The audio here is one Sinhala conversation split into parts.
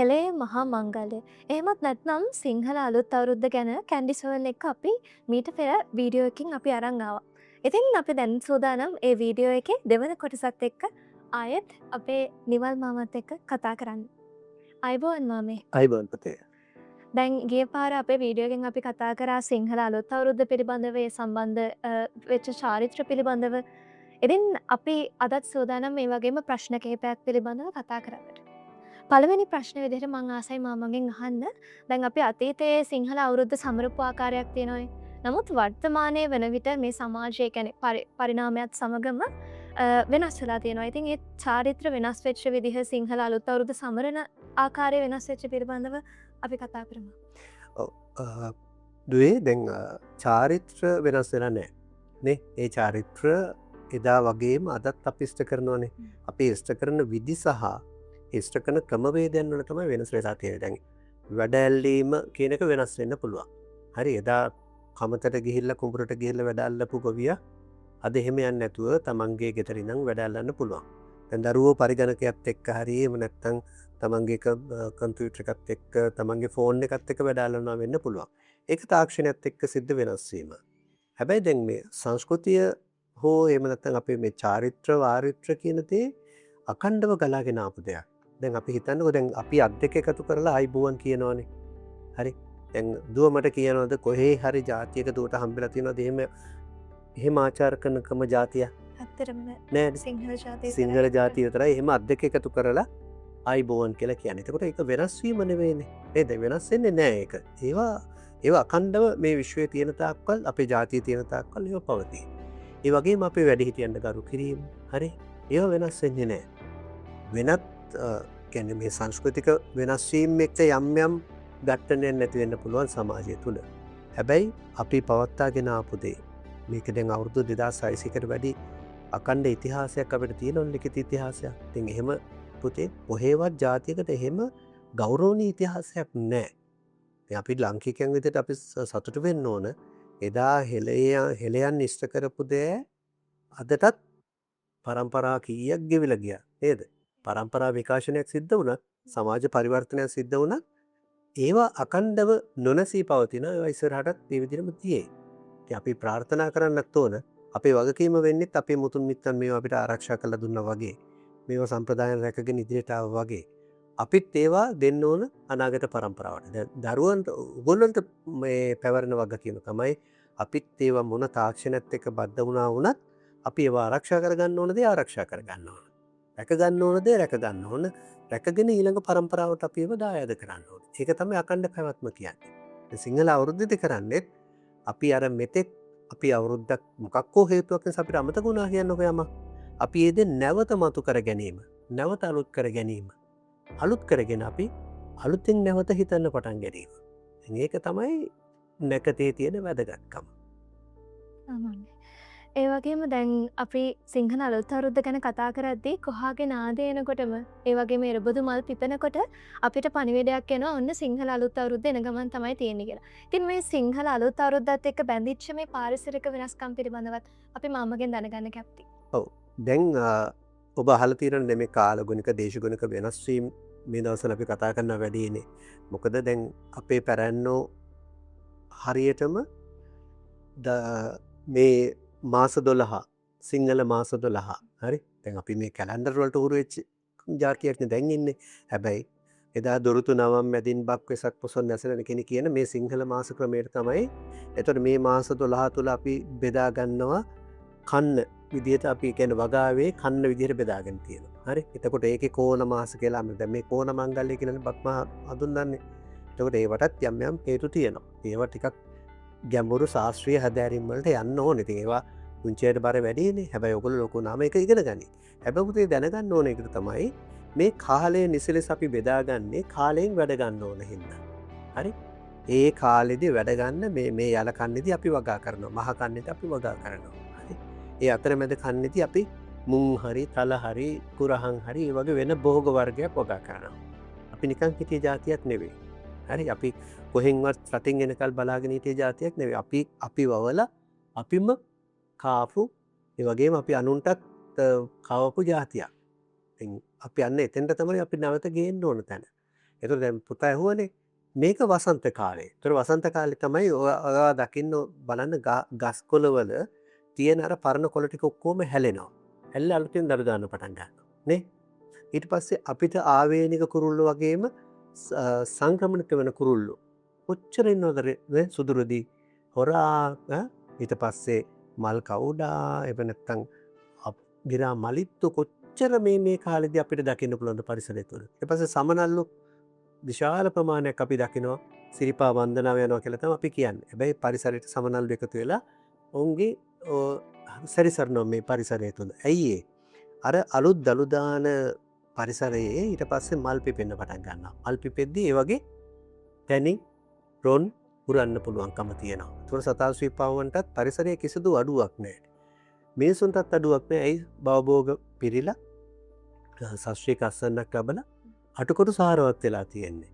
හෙළේ මහා මංගල්‍ය. එහෙමත් නැත්නම් සිංහල අලුත් අවුරුද්ද ගැන කැන්ඩි සෝල් එක්ක අපි මීට පෙර වීඩියෝ එකකින් අපි අරන් ආවා. ඉතින් අපි දැන් සූදානම් ඒ වීඩියෝ එකේ දෙවන කොටසත් එක්ක ආයෙත් අපේ නිවල් මාමත් එක්ක කතා කරන්න. අයබෝවන් මාමේ. අයිබෝන් පුතේ. දැන් ගිය පාර අපේ වීඩියෝ එකෙන් අපි කතා කරා සිංහල අලුත් අවුරුද්ද පිළිබඳව ඒ සම්බන්ධ වෙච්ච චාරිත්‍ර පිළිබඳව. ඉතින් අපි අදත් සූදානම් මේ වගේම ප්‍රශ්න කිහිපයක් පිළිබඳව කතා කරන්නට. පළවෙනි ප්‍රශ්න විදිහට මං ආසයි මාමගෙන් අහන්න. දැන් අපි අතීතයේ සිංහල අවුරුද්ද සමරපු ආකාරයක් තියෙනවානේ. නමුත් වර්තමානයේ වන විට මේ සමාජය කියන්නේ පරිණාමයත් සමගම වෙනස් වෙලා තියෙනවා. ඉතින් ඒ චාරිත්‍ර වෙනස් වෙච්ච විදිහ සිංහල අලුත් අවුරුද්ද සමරන ආකාරය වෙනස් වෙච්ච පිළිබඳව අපි කතා කරමු. දුවේ දැන් චාරිත්‍ර වෙනස් වෙලා නැහැ. නේ? ඒ චාරිත්‍ර එදා වගේම අදත් අපි ඉෂ්ට කරනවානේ. අපි ඉෂ්ට කරන විදි සහ ඉෂ්ට කරන ක්‍රමවේදයන් වල තමයි වෙනස් වෙලා තියෙන්නේ. දැන් වැඩ ඇල්ලීම කියන එක වෙනස් වෙන්න පුළුවන්. හරි එදා කමතට ගිහිල්ලා කුඹරට ගිහිල්ලා වැඩ අල්ලපු ගොවියා අද එහෙම යන්නේ නැතුව තමන්ගේ ගෙදර ඉඳන් වැඩ අල්ලන්න පුළුවන්. දැන් දරුවෝ පරිගණකයත් එක්ක හරි එහෙම නැත්නම් තමන්ගේ කම්පියුටර් එකත් එක්ක තමන්ගේ ෆෝන් එකත් එක්ක වැඩ අල්ලනවා වෙන්න පුළුවන්. ඒක තාක්ෂණයත් එක්ක සිද්ධ වෙනස් වීම. හැබැයි දැන් මේ සංස්කෘතිය හෝ එහෙම නැත්නම් අපේ මේ චාරිත්‍ර වාරිත්‍ර කියන දේ අඛණ්ඩව ගලාගෙන ආපු දෙයක්. දැන් අපි හිතන්නකෝ දැන් අපි අත් දෙක එකතු කරලා අයිබෝවන් කියනවනේ. හරි. දැන් දුව මට කියනවාද කොහේ හරි ජාතියක දුවට හම්බෙලා තියෙනවද එහෙම ආචාර කරනකම ජාතිය? ඇත්තටම නෑ. සිංහල ජාතිය සිංහල ජාතිය විතරයි එහෙම අත් දෙක එකතු කරලා අයිබෝවන් කියලා කියන්නේ. එතකොට ඒක වෙනස් වීම නෙවෙයිනේ. නේද? වෙනස් වෙන්නේ නෑ ඒක. ඒවා අඛණ්ඩව මේ විශ්වයේ තියෙන තාක්කල් අපේ ජාතියේ තියෙන තාක්කල් ඒවා පවතී. ඒ වගේම අපේ වැඩිහිටියන්ට ගරු කිරීම හරි ඒවා වෙනස් වෙන්නේ නෑ. වෙනත් කියන්නේ මේ සංස්කෘතික වෙනස් වීම එක්ක යම් යම් ගැටණයක් නැති වෙන්න පුළුවන් සමාජය තුල. හැබැයි අපි පවත්වාගෙන ආපු දේ මේක දැන් අවුරුදු 2600කට වැඩි අකණ්ඩ ඉතිහාසයක් අපිට තියෙනවා ලිඛිත ඉතිහාසයක්. ඉතින් එහෙම පුතේ කොහේවත් ජාතියකට එහෙම ගෞරවනීය ඉතිහාසයක් නැහැ. ඉතින් අපි ලාංකිකයන් විදිහට අපි සතුටු වෙන්න ඕන. එදා හෙළයන් ඉෂ්ට කරපු දේ අදටත් පරම්පරා කීයක් ගෙවිලා ගියා නේද? පරම්පරා විකාශනයක් සිද්ධ වුණත් සමාජ පරිවර්තනයක් සිද්ධ වුණත් ඒවා අකණ්ඩව නොනැසී පවතින ඒවා ඉස්සරහටත් මේ විදිහටම තියෙයි. ඉතින් අපි ප්‍රාර්ථනා කරන්නත් ඕන අපේ වගකීම වෙන්නේත් අපේ මුතුන් මිත්තන් මේවා අපිට ආරක්ෂා කරලා දුන්නා වගේ මේවා සම්ප්‍රදායන් රැකගෙන ඉදිරියට ආවා වගේ අපිත් ඒවා දෙන්න ඕන අනාගත පරම්පරාවට. දැන් දරුවන්ට උගොල්ලන්ට මේ පැවරෙන වගකීම තමයි අපිත් ඒවා මොන තාක්ෂණයත් එක්ක බද්ධ වුණා වුණත් අපි ඒවා ආරක්ෂා කරගන්න ඕන දේ ආරක්ෂා කරගන්න ඕන. රැක ගන්න ඕන දේ රැක ගන්න ඕන. රැකගෙන ඊළඟ පරම්පරාවට අපි ඒව දායාද කරන්න ඕන. ඒක තමයි අකණ්ඩ පැවැත්ම කියන්නේ. සිංහල අවුරුද්දේදී කරන්නේ අපි අර මෙතෙක් අපි අවුරුද්දක් මොකක් හෝ හේතුවක් නිසා අපිට අමතක වුණා කියන්නකෝ යම. අපි ඒ දේ නැවත මතු කර ගැනීම, නැවත අලුත් කර ගැනීම. අලුත් කරගෙන අපි අලුතෙන් නැවත හිතන්න පටන් ගැනීම. ඒක තමයි නැකතේ තියෙන වැදගත්කම. ඒ වගේම දැන් අපි සිංහල අලුත් අවුරුද්ද ගැන කතා කරද්දී කොහාගේ නාදය එනකොටම ඒ වගේම එරබුදු මල් පිපෙනකොට අපිට පණිවිඩයක් එනවා ඔන්න සිංහල අලුත් අවුරුද්ද එන ගමන් තමයි තියෙන්නේ කියලා. ඉතින් මේ සිංහල අලුත් අවුරුද්දත් එක්ක බැඳිච්ච මේ පාරිසරික වෙනස්කම් පිළිබඳවත් අපි මාමගෙන් දැනගන්න කැමතියි. ඔව්. දැන් ඔබ අහලා තියෙනනේ මේ කාලගුණික දේශගුණික වෙනස් වීම මේ දවස්වල අපි කතා කරන වැඩිනේ. මොකද දැන් අපේ පැරැන්නෝ හරියටම මේ මාස 12 සිංහල මාස 12 හරි දැන් අපි මේ කැලෙන්ඩර් වලට උරු වෙච්ච ජාතියක්නේ දැන් ඉන්නේ. හැබැයි එදා දොරටු නවම් මැදින් බක් වෙසක් පොසොන් නැසෙන කෙනෙක් කියන මේ සිංහල මාස ක්‍රමයට තමයි. එතකොට මේ මාස 12 තුල අපි බෙදා ගන්නවා කන්න විදිහට අපි කියන වගාවේ කන්න විදිහට බෙදාගෙන තියෙනවා. හරි. එතකොට ඒකේ කෝණ මාස කියලා අපි දැන් මේ කෝණ මංගල්‍ය කියන බක්ම හඳුන්වන්නේ. එතකොට ඒවටත් යම් යම් හේතු තියෙනවා. ඒවා ටිකක් ගැඹුරු ශාස්ත්‍රීය හැදෑරීම් වලට යන්න ඕනේ. ඉතින් ඒවා පුංචියට බර වැඩිනේ. හැබැයි ඔයගොල්ලෝ ලොකු නාම එක ඉගෙන ගනි. හැබැයි පුතේ දැනගන්න ඕනේ එක තමයි මේ කාලය නිසලෙස අපි බෙදාගන්නේ කාලයෙන් වැඩ ගන්න ඕන හින්දා. හරි? ඒ කාලෙදී වැඩ ගන්න මේ යල කන්නේදී අපි වගා කරනවා. මහ කන්නේදී අපි වගා කරනවා. හරි? ඒ අතරමැද කන්නේදී අපි මුං හරි, තල හරි, කුරහන් හරි ඒ වගේ වෙන භෝග වර්ගයක් වගා කරනවා. අපි නිකන් හිටිය જાතියක් නෙවෙයි. හරි අපි කොහෙන්වත් රටින් එනකල් බලාගෙන හිටිය જાතියක් නෙවෙයි. අපි වවලා අපිම කාපු ඒ වගේම අපි අනුන්ටත් කවපු જાතියක්. ඉතින් අපි යන්නේ එතෙන්ට තමයි අපි නැවත ගේන්න ඕන තැන. එතකොට දැන් පුතා ඇහුවනේ මේක වසන්ත කාලේ. ඒතර වසන්ත කාලේ තමයි ඔයා දකින්න බලන්න ගස් කොළවල තියෙන අර පරණ කොළ ටික ඔක්කොම හැලෙනවා. හැල්ල අලුතෙන් දර දාන්න පටන් ගන්නවා. නේ? ඊට පස්සේ අපිට ආවේනික කුරුල්ලෝ වගේම සංක්‍රමණික වෙන කුරුල්ලෝ කොච්චර ඉන්නවද සුදුරුදී හොරා ඊට පස්සේ මල් කවුඩා එහෙම නැත්නම් ගිරා මලිත්තු කොච්චර මේ කාලෙදී අපිට දකින්න පුළුවන් පරිසරය තුළ. ඊට පස්සේ සමනල්ලු විශාල ප්‍රමාණයක් අපි දකිනවා සිරිපා වන්දනාව යනවා කියලා තමයි අපි කියන්නේ. හැබැයි පරිසරයට සමනල්ලු එකතු වෙලා ඔවුන්ගේ සැරිසරනවා මේ පරිසරය තුළ. ඇයි ඒ? අර අලුත් දළු දාන පරිසරයේ ඊට පස්සේ මල් පිපෙන්න පටන් ගන්නවා. මල් පිපෙද්දී ඒ වගේ තැනින් රොන් පුරන්න පුළුවන්කම තියෙනවා. ඒතකොට සතා ස්වීපාවන්ටත් පරිසරයේ කිසිදු අඩුවක් නැහැ. මිනිසුන්ටත් අඩුවක් නැහැ. ඇයි? භවභෝග පිරීලා ශාස්ත්‍රීය අසන්නක් ලැබලා අටකොටු සාරවත් වෙලා තියෙන්නේ.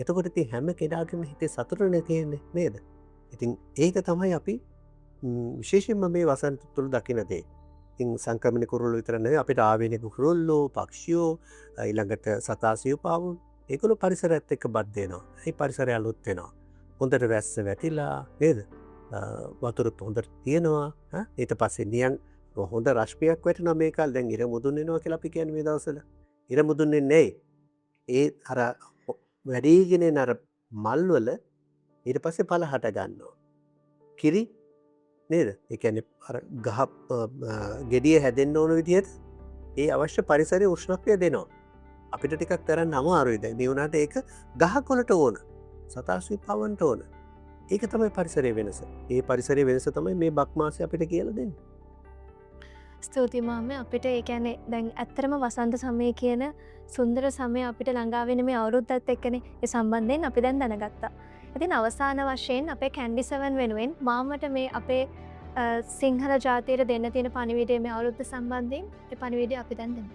එතකොට ඉතින් හැම කෙනාගේම හිතේ සතුටනේ තියෙන්නේ නේද? ඉතින් ඒක තමයි අපි විශේෂයෙන්ම මේ වසන්ත තුල දකින දේ. ඉතින් සංක්‍රමණික කුරුල්ලෝ විතර නෙවෙයි අපිට ආවේනික කුරුල්ලෝ, පක්ෂියෝ, ඊළඟට සතා සිව්පාවුන් ඒගොල්ලෝ පරිසරයත් එක්ක බද්ධ වෙනවා. ඒ පරිසරය අලුත් වෙනවා. හොඳට වැස්ස වැටිලා නේද? වතුර හොඳට තියෙනවා. ඊට පස්සේ නියන් හොඳ රශ්මියක් වැටෙනවා මේ කාලේ. දැන් ඉර මුදුන් වෙනවා කියලා අපි කියන්නේ මේ දවස්වල. ඉර මුදුන් වෙන්නේ ඒ අර වැඩිගෙන එන අර මල් වල ඊට පස්සේ පළ හට ගන්නවා. කිරි නේද? ඒ කියන්නේ අර ගහ ගෙඩිය හැදෙන්න ඕන විදිහට ඒ අවශ්‍ය පරිසරයේ උෂ්ණත්වය දෙනවා. අපිට ටිකක් තරන්න අමාරුයි දැන්. මේ වුණාට ඒක ගහකොළට ඕන. සතා ස්වීපාවන්ට ඕන. ඒක තමයි පරිසරයේ වෙනස. ඒ පරිසරයේ වෙනස තමයි මේ බක් මාසය අපිට කියලා දෙන්නේ. ස්තුතියි මාමේ. අපිට ඒ කියන්නේ දැන් ඇත්තටම වසන්ත සමය කියන සුන්දර සමය අපිට ළඟා වෙන මේ අවුරුද්දත් එක්කනේ ඒ සම්බන්ධයෙන් අපි දැන් දැනගත්තා. ඉතින් අවසාන වශයෙන් අපේ කැන්ඩි 7 වෙනුවෙන් මාමට මේ අපේ සිංහල ජාතියට දෙන්න තියෙන පණිවිඩය මේ අවුරුද්ද සම්බන්ධයෙන් ඒ පණිවිඩය අපි දැන් දෙමු.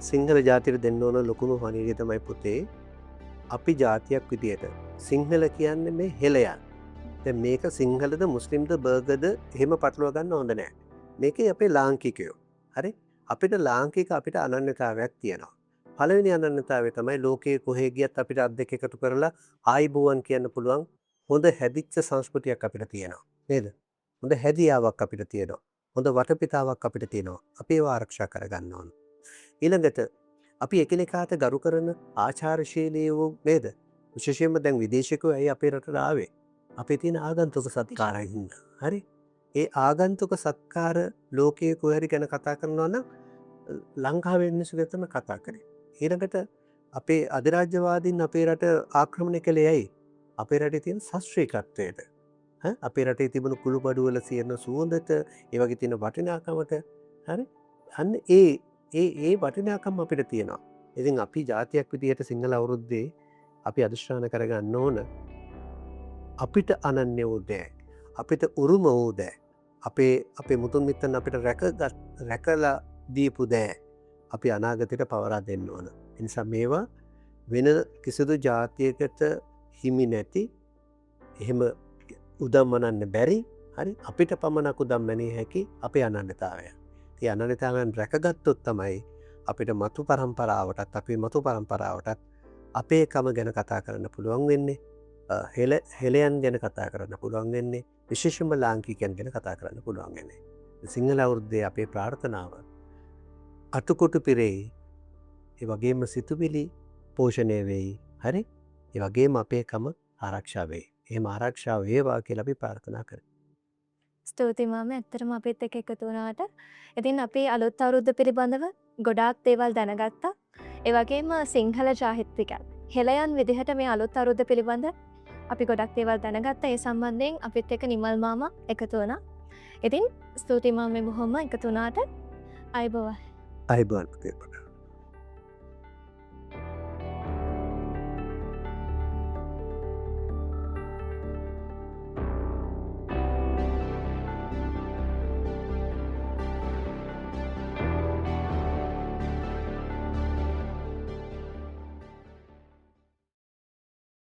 සිංහල ජාතියට දෙන්න ඕන ලොකුම පණිවිඩය තමයි පුතේ අපි ජාතියක් විදියට සිංහල කියන්නේ මේ හෙළයන්. දැන් මේක සිංහලද මුස්ලිම්ද බර්ගද එහෙම පටලවා ගන්න හොඳ නැහැ. මේකේ අපේ ලාංකිකයෝ. හරි? අපිට ලාංකික අපිට අනන්‍යතාවයක් තියෙනවා. පළවෙනි අනන්‍යතාවය තමයි ලෝකයේ කොහේ ගියත් අපිට අත් දෙක එකතු කරලා ආයිබෝවන් කියන්න පුළුවන් හොඳ හැදිච්ච සංස්කෘතියක් අපිට තියෙනවා. නේද? හොඳ හැදියාවක් අපිට තියෙනවා. හොඳ වටපිටාවක් අපිට තියෙනවා. අපි ඒව ආරක්ෂා කරගන්න ඕන. ඊළඟට අපි එකිනෙකාට ගරු කරන ආචාරශීලී වූ නේද? විශේෂයෙන්ම දැන් විදේශිකයෝ ඇයි අපේ රටට ආවේ? අපේ තියෙන ආගන්තුක සත්කාරයෙන් හින්දා. හරි? ඒ ආගන්තුක සත්කාර ලෝකයේ කොහරි ගැන කතා කරනවා නම් ලංකාවේ මිනිස්සු ගැන තමයි කතා කරන්නේ. ඊළඟට අපේ අධිරාජ්‍යවාදීන් අපේ රට ආක්‍රමණය කළේ ඇයි? අපේ රටේ තියෙන ශාස්ත්‍රීයත්වයට. අපේ රටේ තිබුණු කුළුබඩු වල තියෙන සුවඳට, ඒ වගේ තියෙන වටිනාකමට හරි? අන්න ඒ වටිනාකම් අපිට තියෙනවා. ඉතින් අපි ජාතියක් විදිහට සිංහල අවුරුද්දේ අපි අදිෂ්ඨාන කරගන්න ඕන අපිට අනන්‍ය වූ දෑ, අපිට උරුම වූ දෑ, අපේ මුතුන් මිත්තන් අපිට රැකලා දීපු දෑ අපි අනාගතයට පවරා දෙන්න ඕන. ඒ නිසා මේවා වෙන කිසිදු ජාතියකට හිමි නැති, එහෙම උදම්මනන්න බැරි, හරි අපිට පමණක් උදම්මනිය හැකි අපේ අනන්‍යතාවය. ඒ අනන්‍යතාවයන් රැකගත්තොත් තමයි අපිට මතු පරම්පරාවටත් අපේ මතු පරම්පරාවටත් අපේ කම ගැන කතා කරන්න පුළුවන් වෙන්නේ. හෙළයන් ගැන කතා කරන්න පුළුවන් වෙන්නේ. විශේෂයෙන්ම ලාංකිකයන් ගැන කතා කරන්න පුළුවන් වෙන්නේ. සිංහල අවුරුද්දේ අපේ ප්‍රාර්ථනාව අතුකොටු පිරෙයි. ඒ වගේම සිතුවිලි පෝෂණය වෙයි. හරි? ඒ වගේම අපේ කම ආරක්ෂා වෙයි. එහෙම ආරක්ෂා වේවා කියලා අපි ප්‍රාර්ථනා කරමු. ස්තුතියි මාමේ. ඇත්තටම අපිත් එක්ක එකතු වුණාට. ඉතින් අපි අලුත් අවුරුද්ද පිළිබඳව ගොඩාක් දේවල් දැනගත්තා. ඒ වගේම සිංහල සාහිත්‍යිකයන් හෙළයන් විදිහට මේ අලුත් අවුරුද්ද පිළිබඳ අපි ගොඩක් දේවල් දැනගත්තා. ඒ සම්බන්ධයෙන් අපිත් එක්ක නිමල් මාමා එකතු වුණා. ඉතින් ස්තුතියි මාමේ බොහොම එකතු වුණාට. අයබෝවන්. අයබෝවන් පුතේ.